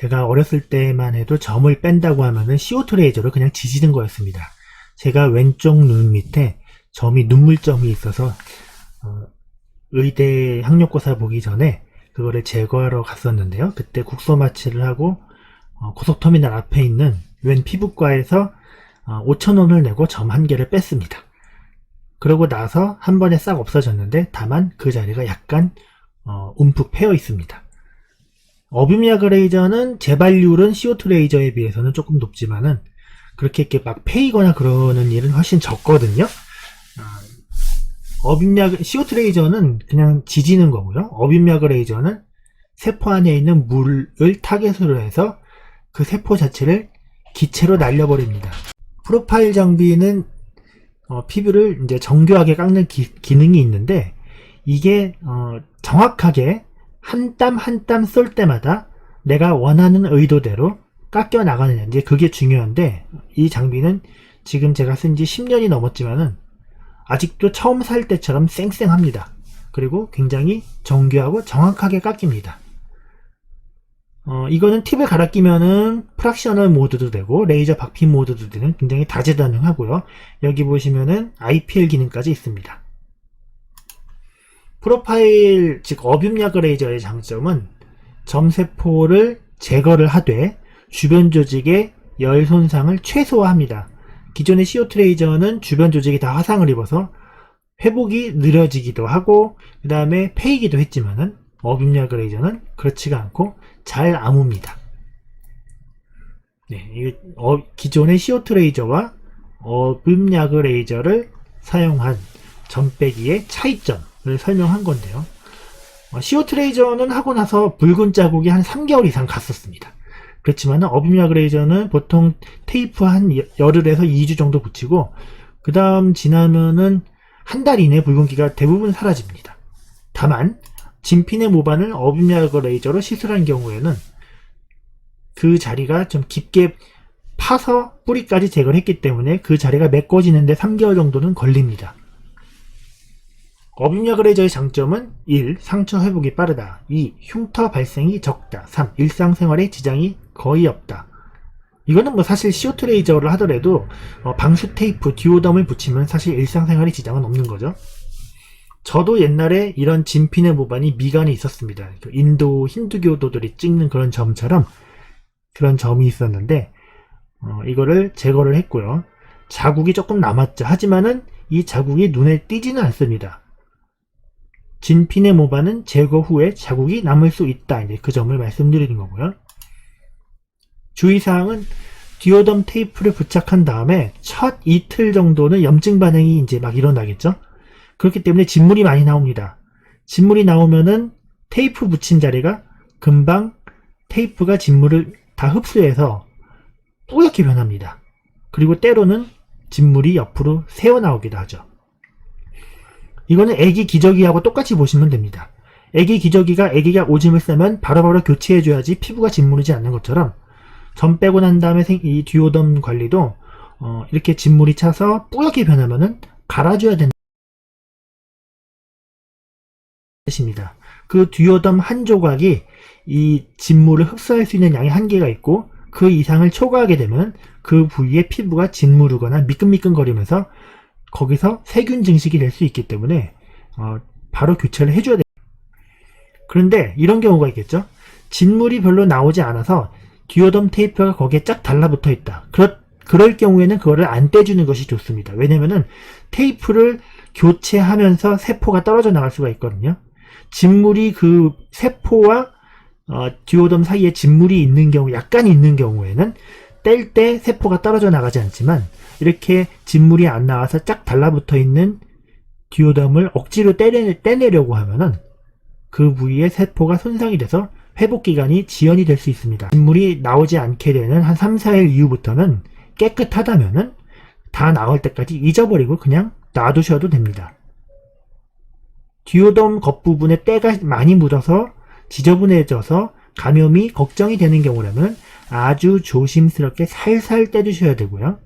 제가 어렸을 때만 해도 점을 뺀다고 하면은 CO2 레이저로 그냥 지지는 거였습니다. 제가 왼쪽 눈 밑에 점이 눈물점이 있어서 의대 학력고사 보기 전에 그거를 제거하러 갔었는데요. 그때 국소 마취를 하고 고속터미널 앞에 있는 웬 피부과에서 5,000원을 내고 점 한 개를 뺐습니다. 그러고 나서 한 번에 싹 없어졌는데 다만 그 자리가 약간 움푹 패여 있습니다. 어빔약 레이저는 재발률은 CO2 레이저에 비해서는 조금 높지만은 그렇게 이렇게 막 패이거나 그러는 일은 훨씬 적거든요. 어빔약 CO2 레이저는 그냥 지지는 거고요. 어빔약 레이저는 세포 안에 있는 물을 타겟으로 해서 그 세포 자체를 기체로 날려버립니다. 프로파일 장비는 피부를 이제 정교하게 깎는 기능이 있는데 이게 정확하게 한 땀 한 땀 쏠 때마다 내가 원하는 의도대로 깎여 나가느냐, 이제 그게 중요한데 이 장비는 지금 제가 쓴 지 10년이 넘었지만은 아직도 처음 살 때처럼 쌩쌩합니다. 그리고 굉장히 정교하고 정확하게 깎입니다. 이거는 팁을 갈아 끼면은 프락셔널 모드도 되고 레이저 박핀 모드도 되는 굉장히 다재다능하고요. 여기 보시면은 IPL 기능까지 있습니다. 프로파일, 즉 어빔약 레이저의 장점은 점세포를 제거를 하되 주변 조직의 열 손상을 최소화합니다. 기존의 CO2 레이저는 주변 조직이 다 화상을 입어서 회복이 느려지기도 하고 그 다음에 패이기도 했지만은 어빔약 레이저는 그렇지가 않고 잘 아뭅니다. 네, 기존의 CO2 레이저와 어빔약 레이저를 사용한 점 빼기의 차이점을 설명한 건데요. CO2 레이저는 하고 나서 붉은 자국이 한 3개월 이상 갔었습니다. 그렇지만 어빔약 레이저는 보통 테이프 한 열흘에서 2주 정도 붙이고 그 다음 지나면은 한 달 이내 붉은기가 대부분 사라집니다. 다만 진핀의 모반을 어빔약 레이저로 시술한 경우에는 그 자리가 좀 깊게 파서 뿌리까지 제거를 했기 때문에 그 자리가 메꿔지는데 3개월 정도는 걸립니다. 어빔약 레이저의 장점은 1. 상처 회복이 빠르다. 2. 흉터 발생이 적다. 3. 일상생활에 지장이 거의 없다. 이거는 뭐 사실 CO2 레이저를 하더라도 방수 테이프, 듀오덤을 붙이면 사실 일상생활에 지장은 없는 거죠. 저도 옛날에 이런 진핀의 모반이 미간에 있었습니다. 인도 힌두교도들이 찍는 그런 점처럼 그런 점이 있었는데 이거를 제거를 했고요. 자국이 조금 남았죠. 하지만은 이 자국이 눈에 띄지는 않습니다. 진핀의 모반은 제거 후에 자국이 남을 수 있다. 이제 그 점을 말씀드리는 거고요. 주의사항은 듀오덤 테이프를 부착한 다음에 첫 이틀 정도는 염증 반응이 이제 막 일어나겠죠. 그렇기 때문에 진물이 많이 나옵니다. 진물이 나오면은 테이프 붙인 자리가 금방 테이프가 진물을 다 흡수해서 뿌옇게 변합니다. 그리고 때로는 진물이 옆으로 새어나오기도 하죠. 이거는 애기 기저귀하고 똑같이 보시면 됩니다. 애기 기저귀가 애기가 오줌을 싸면 바로바로 교체해줘야지 피부가 진물이지 않는 것처럼 점 빼고 난 다음에 이 듀오덤 관리도 이렇게 진물이 차서 뿌옇게 변하면은 갈아줘야 된다. 뜻입니다. 그 듀오덤 한 조각이 이 진물을 흡수할 수 있는 양의 한계가 있고 그 이상을 초과하게 되면 그 부위의 피부가 진무르거나 미끈미끈거리면서 거기서 세균 증식이 될 수 있기 때문에 바로 교체를 해줘야 됩니다. 그런데 이런 경우가 있겠죠. 진물이 별로 나오지 않아서 듀오덤 테이프가 거기에 쫙 달라붙어 있다. 그럴 경우에는 그거를 안 떼주는 것이 좋습니다. 왜냐면은 테이프를 교체하면서 세포가 떨어져 나갈 수가 있거든요. 진물이 그 세포와 듀오덤 사이에 진물이 있는 경우, 약간 있는 경우에는 뗄 때 세포가 떨어져 나가지 않지만 이렇게 진물이 안 나와서 쫙 달라붙어 있는 듀오덤을 억지로 떼내려고 하면은 그 부위에 세포가 손상이 돼서 회복 기간이 지연이 될 수 있습니다. 진물이 나오지 않게 되는 한 3, 4일 이후부터는 깨끗하다면은 다 나올 때까지 잊어버리고 그냥 놔두셔도 됩니다. 듀오덤 겉부분에 때가 많이 묻어서 지저분해져서 감염이 걱정이 되는 경우라면 아주 조심스럽게 살살 떼주셔야 되고요.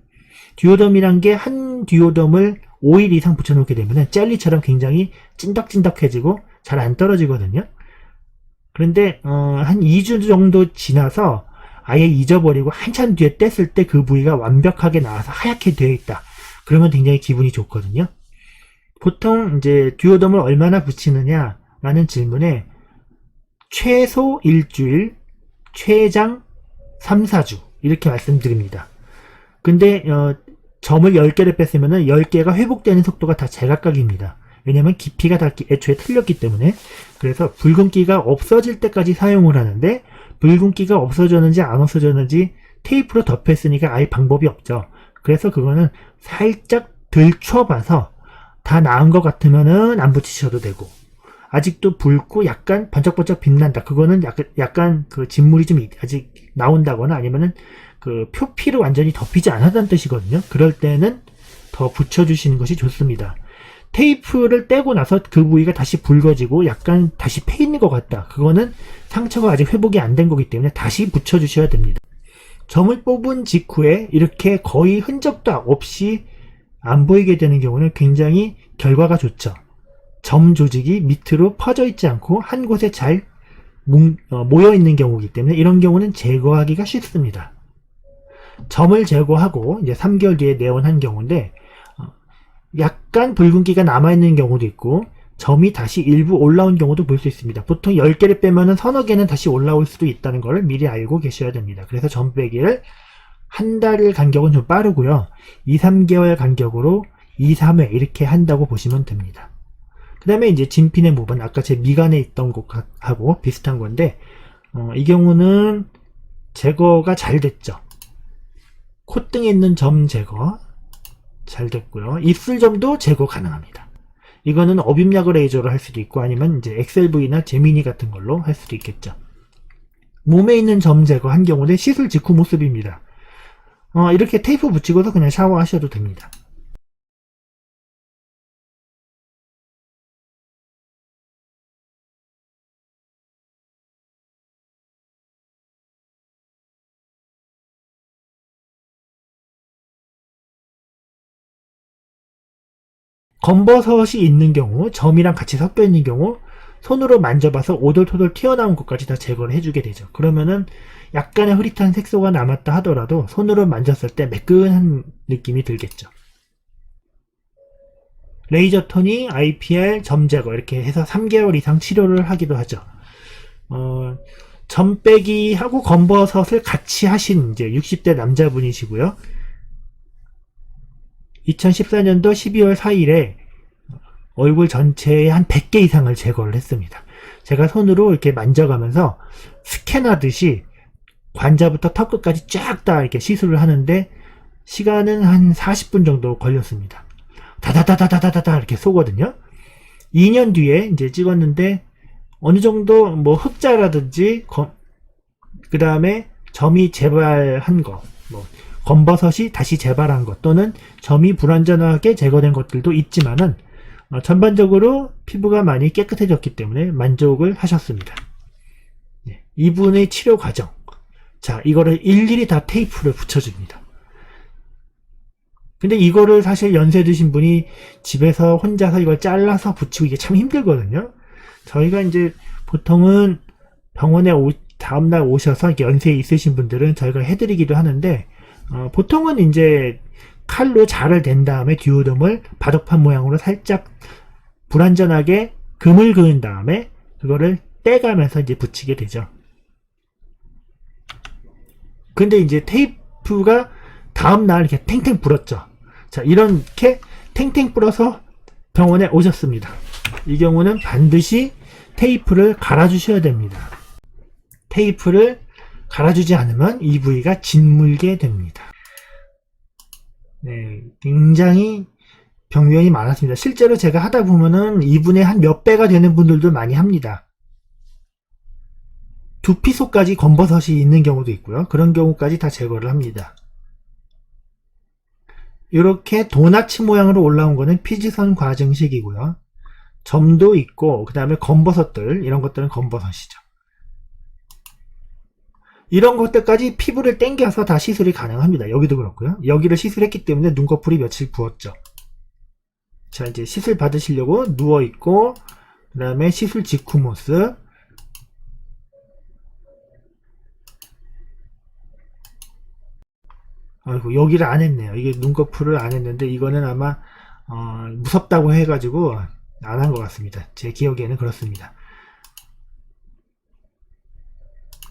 듀오덤이란 게 한 듀오덤을 5일 이상 붙여놓게 되면 젤리처럼 굉장히 찐덕찐덕해지고 잘 안 떨어지거든요. 그런데 한 2주 정도 지나서 아예 잊어버리고 한참 뒤에 뗐을 때 그 부위가 완벽하게 나와서 하얗게 되어 있다. 그러면 굉장히 기분이 좋거든요. 보통 이제 듀오덤을 얼마나 붙이느냐 라는 질문에 최소 일주일, 최장 3, 4주 이렇게 말씀드립니다. 근데 점을 10개를 뺐으면 10개가 회복되는 속도가 다 제각각입니다. 왜냐면 깊이가 다 애초에 틀렸기 때문에. 그래서 붉은기가 없어질 때까지 사용을 하는데, 붉은기가 없어졌는지 안 없어졌는지 테이프로 덮였으니까 아예 방법이 없죠. 그래서 그거는 살짝 들춰봐서 다 나은 것 같으면은 안 붙이셔도 되고, 아직도 붉고 약간 번쩍번쩍 빛난다. 그거는 약간 그 진물이 좀 아직 나온다거나 아니면은 그 표피를 완전히 덮이지 않았다는 뜻이거든요. 그럴 때는 더 붙여주시는 것이 좋습니다. 테이프를 떼고 나서 그 부위가 다시 붉어지고 약간 다시 패이는 것 같다. 그거는 상처가 아직 회복이 안 된 거기 때문에 다시 붙여주셔야 됩니다. 점을 뽑은 직후에 이렇게 거의 흔적도 없이 안 보이게 되는 경우는 굉장히 결과가 좋죠. 점 조직이 밑으로 퍼져 있지 않고 한 곳에 잘 모여 있는 경우이기 때문에 이런 경우는 제거하기가 쉽습니다. 점을 제거하고 이제 3개월 뒤에 내원한 경우인데 약간 붉은기가 남아있는 경우도 있고 점이 다시 일부 올라온 경우도 볼 수 있습니다. 보통 10개를 빼면은 서너 개는 다시 올라올 수도 있다는 것을 미리 알고 계셔야 됩니다. 그래서 점 빼기를 한 달 간격은 좀 빠르고요. 2, 3개월 간격으로 2, 3회 이렇게 한다고 보시면 됩니다. 그 다음에 이제 진핀의 모분, 아까 제 미간에 있던 곳하고 비슷한 건데 이 경우는 제거가 잘 됐죠. 콧등에 있는 점 제거 잘 됐고요. 입술점도 제거 가능합니다. 이거는 어빔약을 레이저로 할 수도 있고 아니면 이제 엑셀V나 제미니 같은 걸로 할 수도 있겠죠. 몸에 있는 점 제거한 경우는 시술 직후 모습입니다. 이렇게 테이프 붙이고서 그냥 샤워하셔도 됩니다. 검버섯이 있는 경우, 점이랑 같이 섞여 있는 경우 손으로 만져봐서 오돌토돌 튀어나온 것까지 다 제거를 해주게 되죠. 그러면은 약간의 흐릿한 색소가 남았다 하더라도 손으로 만졌을 때 매끈한 느낌이 들겠죠. 레이저 토닝, IPL, 점 제거 이렇게 해서 3개월 이상 치료를 하기도 하죠. 점 빼기하고 검버섯을 같이 하신 이제 60대 남자분이시고요. 2014년도 12월 4일에 얼굴 전체에 한 100개 이상을 제거를 했습니다. 제가 손으로 이렇게 만져가면서 스캔하듯이 관자부터 턱 끝까지 쫙 다 이렇게 시술을 하는데 시간은 한 40분 정도 걸렸습니다. 다다다다다다다 이렇게 쏘거든요. 2년 뒤에 이제 찍었는데 어느 정도 뭐 흑자라든지 그 다음에 점이 재발한 거, 뭐 검버섯이 다시 재발한 것 또는 점이 불완전하게 제거된 것들도 있지만은 전반적으로 피부가 많이 깨끗해졌기 때문에 만족을 하셨습니다. 이분의 치료 과정, 자 이거를 일일이 다 테이프를 붙여줍니다. 근데 이거를 사실 연세 드신 분이 집에서 혼자서 이걸 잘라서 붙이고 이게 참 힘들거든요. 저희가 이제 보통은 병원에 다음날 오셔서 이렇게 연세 있으신 분들은 저희가 해드리기도 하는데 보통은 이제 칼로 자를 댄 다음에 듀오덤을 바둑판 모양으로 살짝 불완전하게 금을 그은 다음에 그거를 떼가면서 이제 붙이게 되죠. 근데 이제 테이프가 다음날 이렇게 탱탱 불었죠. 자, 이렇게 탱탱 불어서 병원에 오셨습니다. 이 경우는 반드시 테이프를 갈아주셔야 됩니다. 테이프를 갈아주지 않으면 이 부위가 짓물게 됩니다. 네, 굉장히 병변이 많았습니다. 실제로 제가 하다 보면은 이분의 한 몇 배가 되는 분들도 많이 합니다. 두피속까지 검버섯이 있는 경우도 있고요. 그런 경우까지 다 제거를 합니다. 이렇게 도나츠 모양으로 올라온 거는 피지선 과증식이고요. 점도 있고 그 다음에 검버섯들, 이런 것들은 검버섯이죠. 이런 것들까지 피부를 당겨서 다 시술이 가능합니다. 여기도 그렇고요. 여기를 시술했기 때문에 눈꺼풀이 며칠 부었죠. 자, 이제 시술 받으시려고 누워있고 그 다음에 시술 직후 모습, 아이고, 여기를 안 했네요. 이게 눈꺼풀을 안 했는데, 이거는 아마, 무섭다고 해가지고, 안 한 것 같습니다. 제 기억에는 그렇습니다.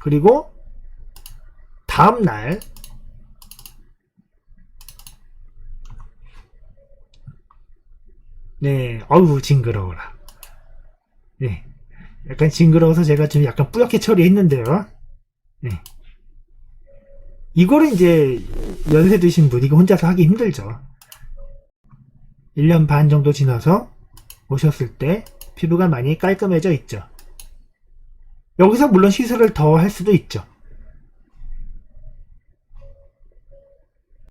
그리고, 다음날, 네, 어우, 징그러워라. 네, 약간 징그러워서 제가 좀 약간 뿌옇게 처리했는데요. 네. 이거를 이제 연세 드신 분이 혼자서 하기 힘들죠. 1년 반 정도 지나서 오셨을 때 피부가 많이 깔끔해져 있죠. 여기서 물론 시술을 더 할 수도 있죠.